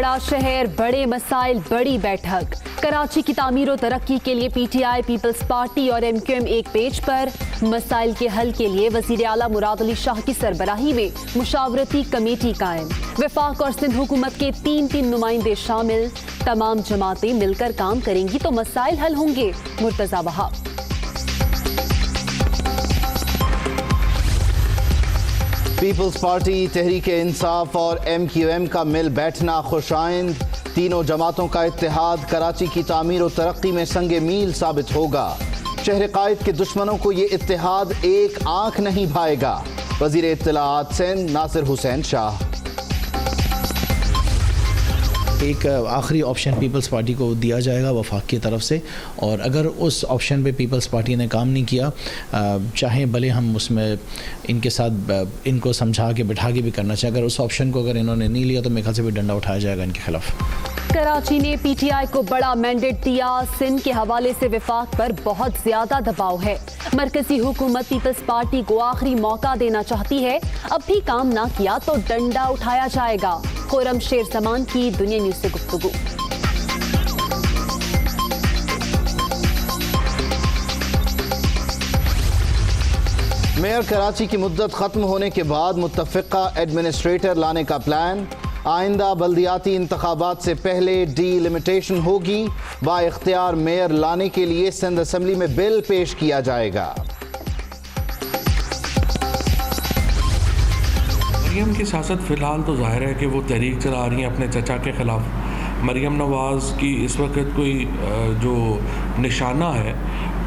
बड़ा शहर, बड़े मसाइल, बड़ी बैठक। कराची की तामीर और तरक्की के लिए पीटीआई, पीपल्स पार्टी और एमक्यूएम एक पेज पर। मसाइल के हल के लिए वजीर आला मुराद अली शाह की सरबराही में मुशावरती कमेटी कायम। वफाक और सिंध हुकूमत के तीन नुमाइंदे शामिल। तमाम जमातें मिलकर काम करेंगी तो मसाइल हल होंगे। मुर्तजा वहाब। पीपल्स पार्टी, तहरीक इंसाफ और एमक्यूएम का मिल बैठना खुशाइंद। तीनों जमातों का इत्तेहाद कराची की तामीर और तरक्की में संगे मील साबित होगा। शहर कायद के दुश्मनों को ये इत्तेहाद एक आंख नहीं भाएगा। वजीर इत्तलाआत सिंध नासिर हुसैन शाह। एक आखिरी ऑप्शन पीपल्स पार्टी को दिया जाएगा वफाक की तरफ से, और अगर उस ऑप्शन पे पीपल्स पार्टी ने काम नहीं किया, चाहे भले हम उसमें इनके साथ इनको समझा के बिठा के भी करना चाहिए, अगर उस ऑप्शन को अगर इन्होंने नहीं लिया तो मेरे ख्याल से भी डंडा उठाया जाएगा इनके खिलाफ। कराची ने पीटीआई को बड़ा मैंडेट दिया। सिंध के हवाले से वफाक पर बहुत ज्यादा दबाव है। मरकजी हुकूमत पीपल्स पार्टी को आखिरी मौका देना चाहती है। अब भी काम ना किया तो डंडा उठाया जाएगा। खुरम शेर समान की दुनिया न्यूज से गुफ्तगू। मेयर कराची की मुद्दत खत्म होने के बाद मुत्तफिका एडमिनिस्ट्रेटर लाने का प्लान। आइंदा बल्दियाती इंतखाबात से पहले डीलिमिटेशन होगी। बाइख्तियार मेयर लाने के लिए सिंध असेंबली में बिल पेश किया जाएगा। मरियम की सियासत फ़िलहाल तो जाहिर है कि वो तहरीक चला रही हैं अपने चचा के ख़िलाफ़। मरियम नवाज़ की इस वक्त कोई जो निशाना है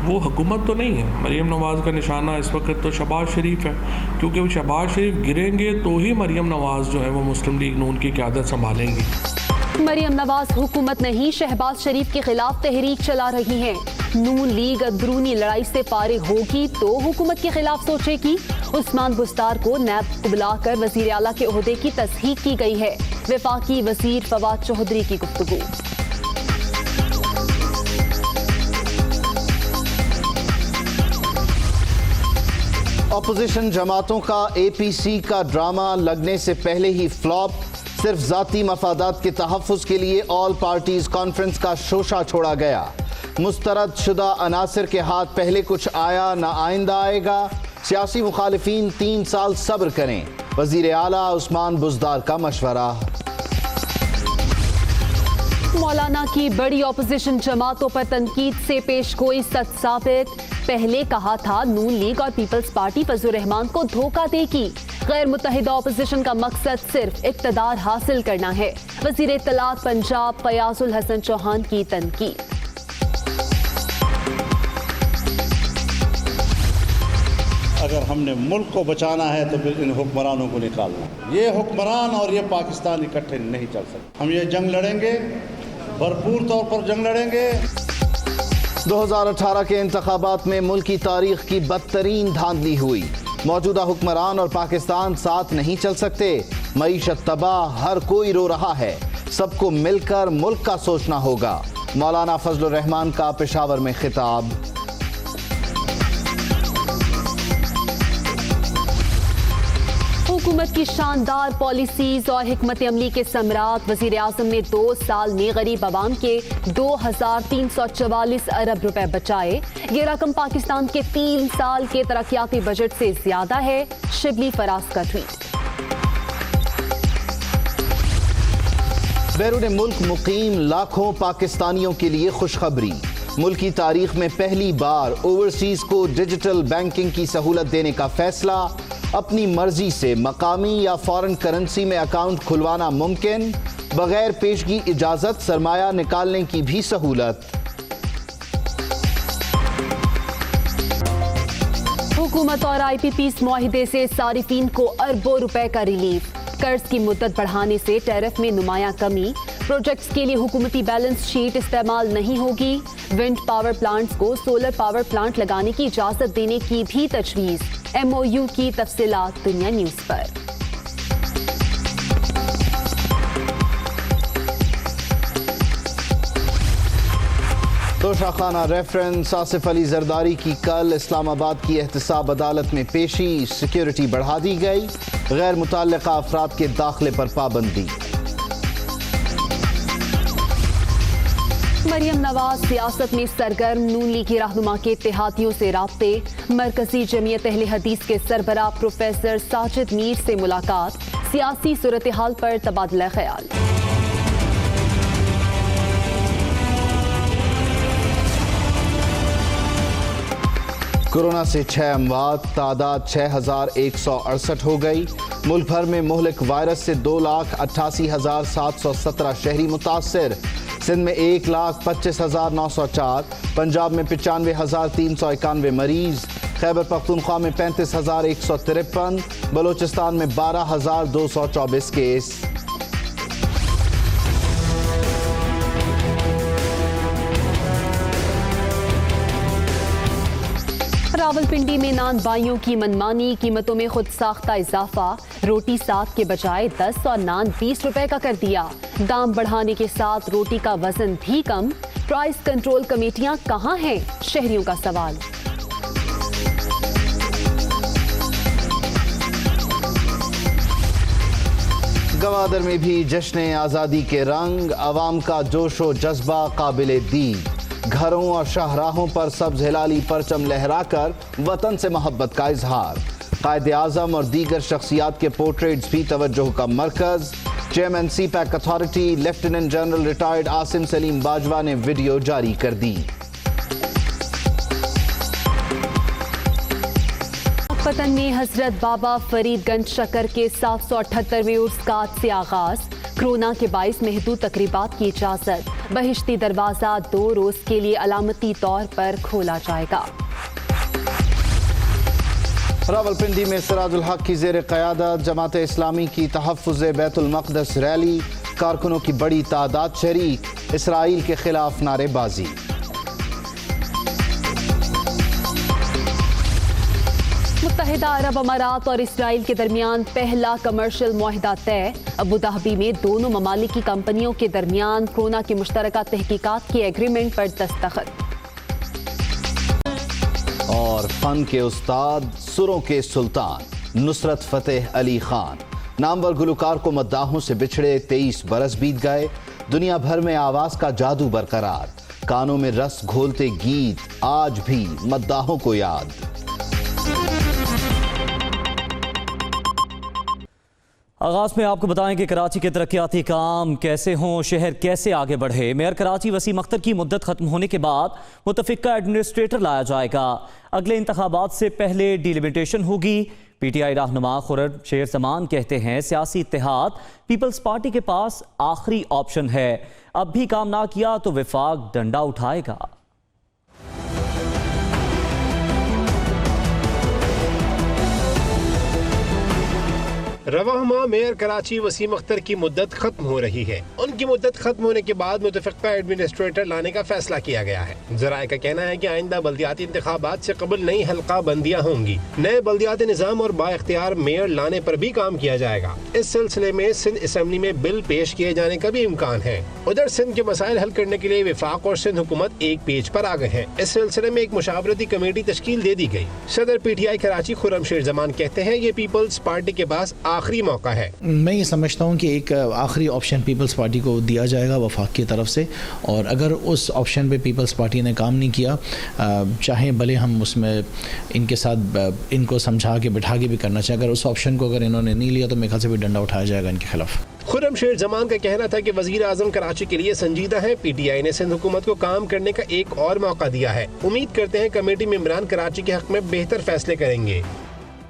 वो हुकूमत तो नहीं है। मरियम नवाज़ का निशाना इस वक्त तो शहबाज शरीफ है, क्योंकि वो शहबाज शरीफ गिरेंगे तो ही मरियम नवाज़ जो है वो मुस्लिम लीग नून की क़यादत संभालेंगी। मरियम नवाज हुकूमत नहीं, शहबाज शरीफ के खिलाफ तहरीक चला रही हैं। नून लीग अंदरूनी लड़ाई से फारिग होगी तो हुकूमत के खिलाफ सोचेगी। उस्मान बुस्तार को नैब को बुलाकर वजीर आला के ओहदे की तस्दीक की गई है। वफाकी वजीर फवाद चौधरी की गुफ्तगू। अपोजिशन जमातों का एपीसी का ड्रामा लगने से पहले ही फ्लॉप। सिर्फ जाती मफादात के तहफ़्फ़ुज़ के लिए ऑल पार्टीज कॉन्फ्रेंस का शोशा छोड़ा गया। मुस्तरद शुदा अनासिर के हाथ पहले कुछ आया न आइंदा आएगा। सियासी मुखालिफिन 3 साल सब्र करें। वजीर आला उस्मान बुज़दार का मशवरा। मौलाना की बड़ी अपोजिशन जमातों पर तनकीद से पेश गोई सच साबित। पहले कहा था नून लीग और पीपल्स पार्टी फजलुर रहमान को धोखा देगी। गैर मुत्तहिदा अपोजिशन का मकसद सिर्फ इक़्तिदार हासिल करना है। वज़ीर इत्तलाआत पंजाब फ़याज़ुल हसन चौहान की तनकीद। अगर हमने मुल्क को बचाना है तो फिर इन हुक्मरानों को निकालना। ये हुक्मरान और ये पाकिस्तान इकट्ठे नहीं चल सकते। हम ये जंग लड़ेंगे, भरपूर तौर पर जंग लड़ेंगे। 2018 के इंतखाबात में मुल्क की तारीख की बदतरीन धांधली हुई। मौजूदा हुक्मरान और पाकिस्तान साथ नहीं चल सकते। मईशत तबाह, हर कोई रो रहा है। सबको मिलकर मुल्क का सोचना होगा। मौलाना फजलुर रहमान का पेशावर में खिताब। हुकूमत की शानदार पॉलिसीज और हिकमत अमली के समरात। वजीर आज़म ने 2 साल में गरीब आवाम के 2344 अरब रुपए बचाए। ये रकम पाकिस्तान के 3 साल के तरक्याती बजट से ज्यादा है। शिबली फराज का ट्वीट। बैरून मुल्क मुकीम लाखों पाकिस्तानियों के लिए खुशखबरी। मुल्क की तारीख में पहली बार ओवरसीज को डिजिटल बैंकिंग की सहूलत देने का फैसला। अपनी मर्जी से मकामी या फॉरेन करेंसी में अकाउंट खुलवाना मुमकिन। बगैर पेशगी इजाजत सरमाया निकालने की भी सहूलत। हुकूमत और IPPs मुआहिदे से सारिफीन को अरबों रुपए का रिलीफ। कर्ज की मुद्दत बढ़ाने से टैरिफ में नुमायां कमी। प्रोजेक्ट्स के लिए हुकूमती बैलेंस शीट इस्तेमाल नहीं होगी। विंड पावर प्लांट्स को सोलर पावर प्लांट लगाने की इजाजत देने की भी तजवीज़। MOU की तफसीलात दुनिया न्यूज पर। तोशाखाना रेफरेंस। आसिफ अली जरदारी की कल इस्लामाबाद की एहतसाब अदालत में पेशी। सिक्योरिटी बढ़ा दी गई। गैर मुतल्लिका अफराद के दाखिले पर पाबंदी। मरियम नवाज सियासत में सरगर्म, नून लीग की रहनुमा के इत्तेहादियों से राब्ते। मरकजी जमीयत अहले हदीस के सरबराह प्रोफेसर साजिद मीर से मुलाकात। सियासी सूरत हाल पर तबादला ख्याल। कोरोना से 6 अमवात, तादाद 6168 हो गई। मुल्क भर में मुहलिक वायरस से 2,88,717 शहरी मुतासर। सिंध में 1,25,904, पंजाब में 95,391 मरीज, खैबर पख्तूनख्वा में 35,153, बलोचिस्तान में 12,224 केस। रावलपिंडी में नान बाइयों की मनमानी, कीमतों में खुद साख्ता इजाफा। रोटी 7 के बजाय 10 और नान 20 रुपए का कर दिया। दाम बढ़ाने के साथ रोटी का वजन भी कम। प्राइस कंट्रोल कमेटियां कहां हैं, शहरियों का सवाल। गवादर में भी जश्न आज़ादी के रंग, अवाम का जोशो जज्बा काबिले दीद। घरों और शाहराहों पर सब्ज हिलाली परचम लहराकर वतन से मोहब्बत का इजहार। कायदे आज़म और दीगर शख्सियात के पोर्ट्रेट्स भी तवज्जो का मरकज। Chairman CPEC authority lieutenant general retired Asim Saleem Bajwa ने वीडियो जारी कर दी। पतन में हजरत बाबा फरीदगंज शक्कर के 778वें उर्स का आज से आगाज। कोरोना के बाइस महदूद तकरीबात की इजाजत। बहिश्ती दरवाजा 2 रोज के लिए अलामती तौर पर खोला जाएगा। रावलपिंडी में सिराजुल हक की जेर क़यादत जमात इस्लामी की तहफ़्फ़ुज़ बैतुल मक़दस रैली। कारकुनों की बड़ी तादाद शरीक। इसराइल के खिलाफ नारेबाजी। मुत्तहिदा अरब अमारात और इसराइल के दरमियान पहला कमर्शियल मुआहिदा तय। अबू धाबी में दोनों ममालिक की कंपनियों के दरमियान कोरोना की मुश्तरका तहकीकात के एग्रीमेंट पर दस्तखत। और फन के उस्ताद, सुरों के सुल्तान नुसरत फतेह अली खान नामवर गुलकार को मद्दाहों से बिछड़े 23 बरस बीत गए। दुनिया भर में आवाज का जादू बरकरार। कानों में रस घोलते गीत आज भी मद्दाहों को याद। आगाज में आपको बताएं कि कराची के तरक्याती काम कैसे हों, शहर कैसे आगे बढ़े। मेयर कराची वसीम अख्तर की मुद्दत खत्म होने के बाद मुतफिका एडमिनिस्ट्रेटर लाया जाएगा। अगले इंतखाबात से पहले डिलिमिटेशन होगी। पीटीआई रहनुमा खुर्रम शेर जमान कहते हैं सियासी इत्तेहाद पीपल्स पार्टी के पास आखिरी ऑप्शन है। अब भी काम ना किया तो विफाक डंडा उठाएगा। रवाहमा मेयर कराची वसीम अख्तर की मुद्दत खत्म हो रही है। उनकी मुद्दत खत्म होने के बाद मुतफिका एडमिनिस्ट्रेटर लाने का फैसला किया गया है। जराये का कहना है कि आइंदा बल्दियाती इंतखाबात से कबल नई हल्का बंदियां होंगी। नए बल्दियाती निज़ाम और बाइख्तियार मेयर लाने पर भी काम किया जाएगा। इस सिलसिले में सिंध असम्बली में बिल पेश किए जाने का भी इम्कान है। उधर सिंध के मसाइल हल करने के लिए विफाक और सिंध हुकूमत एक पेज पर आ गए हैं। इस सिलसिले में एक मुशावरती कमेटी तश्कील दे दी गई। सदर पीटीआई कराची खुर्रम शेर जमान कहते हैं ये पीपल्स पार्टी के पास आखिरी मौका है। मैं ये समझता हूँ कि एक आखिरी ऑप्शन पीपल्स पार्टी को दिया जाएगा वफाक की तरफ से, और अगर उस ऑप्शन पे पीपल्स पार्टी ने काम नहीं किया, चाहे भले हम उसमें इनके साथ इनको समझा के बिठा के भी करना चाहिए, अगर उस ऑप्शन को अगर इन्होंने नहीं लिया तो मेरे ख्याल से भी डंडा उठाया जाएगा इनके खिलाफ। खुर्रम शेर जमान का कहना था कि वजीर आजम कराची के लिए संजीदा है। पीटीआई ने सिंध हुकूमत को काम करने का एक और मौका दिया है। उम्मीद करते हैं कमेटी मेंबरान कराची के हक में बेहतर फैसले करेंगे।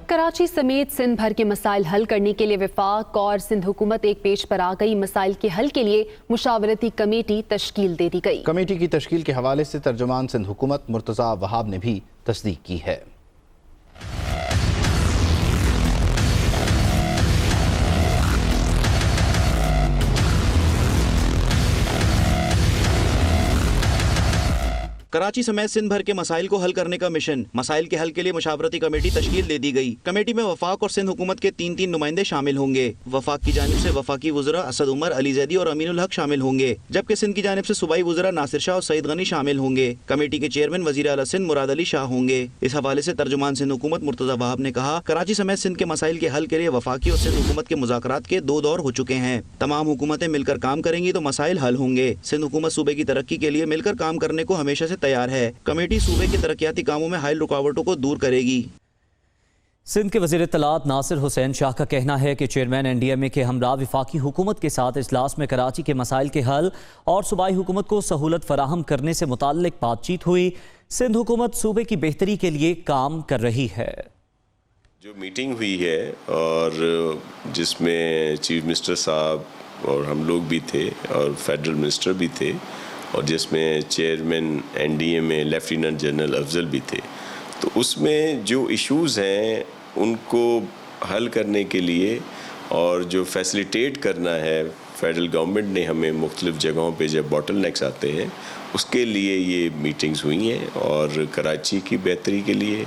कराची समेत सिंध भर के मसाइल हल करने के लिए विफाक और सिंध हुकूमत एक पेज पर आ गई। मसाइल के हल के लिए मुशावरती कमेटी तश्कील दे दी गई। कमेटी की तश्कील के हवाले से तर्जुमान सिंध हुकूमत मुर्तज़ा वहाब ने भी तस्दीक की है। कराची समेत सिंध भर के मसाइल को हल करने का मिशन। मसाइल के हल के लिए मुशावरती कमेटी तश्कील दे दी गई। कमेटी में वफाक और सिंध हुकूमत के 3 नुमाइंदे शामिल होंगे। वफाक की जानिब से वफाकी वज़रा असद उमर, अली ज़ैदी और अमीनुल हक शामिल होंगे, जबकि सिंध की जानिब से सूबाई वज़रा नासिर शाह और सईद गनी शामिल होंगे। कमेटी के चेयरमैन वज़ीर आला सिंध मुराद अली शाह होंगे। इस हवाले से तर्जुमान सिंध हुकूमत मुर्तज़ा वहाब ने कहा, कराची समेत सिंध के मसाइल के हल के लिए वफाकी और सिंध हुकूमत के मुज़ाकरात के 2 दौर हो चुके हैं। तमाम हुकूमतें मिलकर काम करेंगी तो मसाइल हल होंगे। सिंध हुकूमत सूबे की तरक्की के लिए मिलकर काम करने को हमेशा से तैयार है। कमेटी सूबे के तरक्याती कामों में हाइल रुकावटों को दूर करेगी। सिंध के वज़ीर इत्तलात नासिर हुसैन शाह का कहना है कि चेयरमैन NDMA के हमरा वफाकी हुकूमत के साथ इजलास में कराची के मसाइल के हल और सूबाई हुकूमत को सहूलत फराहम करने से मुताल्लिक बातचीत हुई। सिंध हुकूमत सूबे की बेहतरी के लिए काम कर रही है। जो मीटिंग हुई है और जिसमें चीफ मिनिस्टर साहब और हम लोग भी थे और फेडरल मिनिस्टर भी थे और जिसमें chairman NDMA lieutenant general Afzal भी थे, तो उसमें जो इश्यूज़ हैं उनको हल करने के लिए और जो फैसिलिटेट करना है, फेडरल गवर्नमेंट ने हमें मुख्तलिफ़ जगहों पे जब बॉटलनेक्स आते हैं उसके लिए ये मीटिंग्स हुई हैं और कराची की बेहतरी के लिए,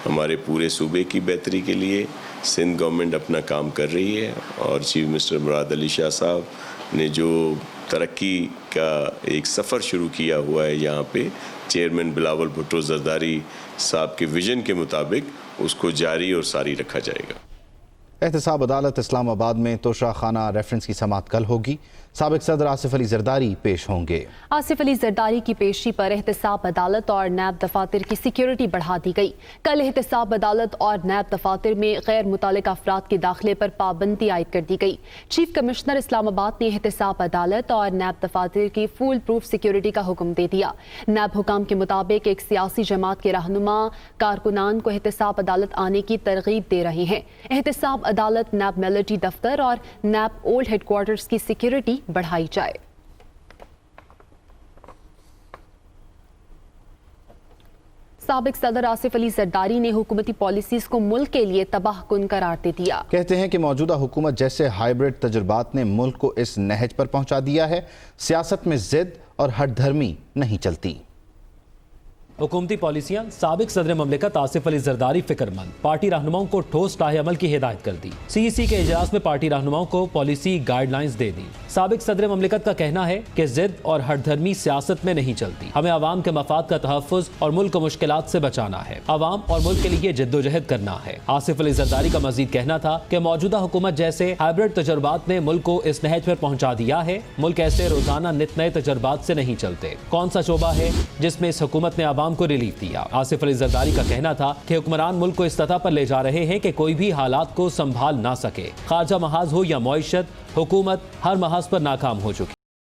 हमारे पूरे सूबे की बेहतरी के लिए सिंध गवर्नमेंट अपना काम कर रही है। और चीफ मिनिस्टर मुराद अली शाह साहब ने जो तरक्की का एक सफ़र शुरू किया हुआ है यहाँ पे, चेयरमैन बिलावल भुट्टो जरदारी साहब के विजन के मुताबिक उसको जारी और सारी रखा जाएगा। एहतसाब अदालत इस्लामाबाद में तोशा खाना रेफरेंस की समाअत कल होगी। साबिक सदर आसिफ अली जरदारी पेश होंगे। आसिफ अली जरदारी की पेशी पर एहतसाब अदालत और नैब दफातर की सिक्योरिटी बढ़ा दी गई। कल एहतसाब अदालत और नैब दफातर में गैर मुतालिक अफराद के दाखिले पर पाबंदी आयद कर दी गई। चीफ कमिश्नर इस्लामाबाद ने एहतसाब अदालत और नैब दफातर की फुल प्रूफ सिक्योरिटी का हुक्म दे दिया। नैब हुकाम के मुताबिक एक सियासी जमात के रहनुमा कारकुनान को एहतसाब अदालत आने की तरगीब दे रहे हैं। एहतसाब अदालत नैब मिलिट्री दफ्तर और नैब ओल्ड हेडक्वार्टर्स की सिक्योरिटी बढ़ाई जाए। साबिक सदर आसिफ अली जरदारी ने हुकूमती पॉलिसीज को मुल्क के लिए तबाहकुन करार दे दिया। कहते हैं कि मौजूदा हुकूमत जैसे हाइब्रिड तजुर्बात ने मुल्क को इस नहज पर पहुंचा दिया है। सियासत में जिद और हठधर्मी नहीं चलती। हुकूमती पॉलिसियां साबिक सदर ममलिकत आसिफ अली जरदारी फिक्रमंद, पार्टी रहनुमाओं को ठोस राह अमल की हिदायत कर दी। CEC के इजलास में पार्टी रहनुमाओं को पॉलिसी गाइडलाइंस दे दी। साबिक सदर ममलिकत का कहना है कि जिद और हठधर्मी सियासत में नहीं चलती। हमें आवाम के मफाद का तहफ़्फ़ुज़ और मुल्क को मुश्किलात से बचाना है। आवाम और मुल्क के लिए जद्दोजहद करना है। आसिफ अली जरदारी का मजीद कहना था कि मौजूदा हुकूमत जैसे हाइब्रिड तजुर्बात ने मुल्क को इस नहज पर पहुंचा दिया है। मुल्क ऐसे रोजाना नित नए तजुर्बात से नहीं चलते। कौन सा शोबा है जिसमें इस हुकूमत ने आवाम को रिलीफ दिया? आसिफ अली जरदारी का कहना था कि हुक्मरान मुल्क को इस सतह पर ले जा रहे हैं कि कोई भी हालात को संभाल ना सके। खारजा महाज हो या मईशत, हुकूमत हर महाज पर नाकाम हो चुकी।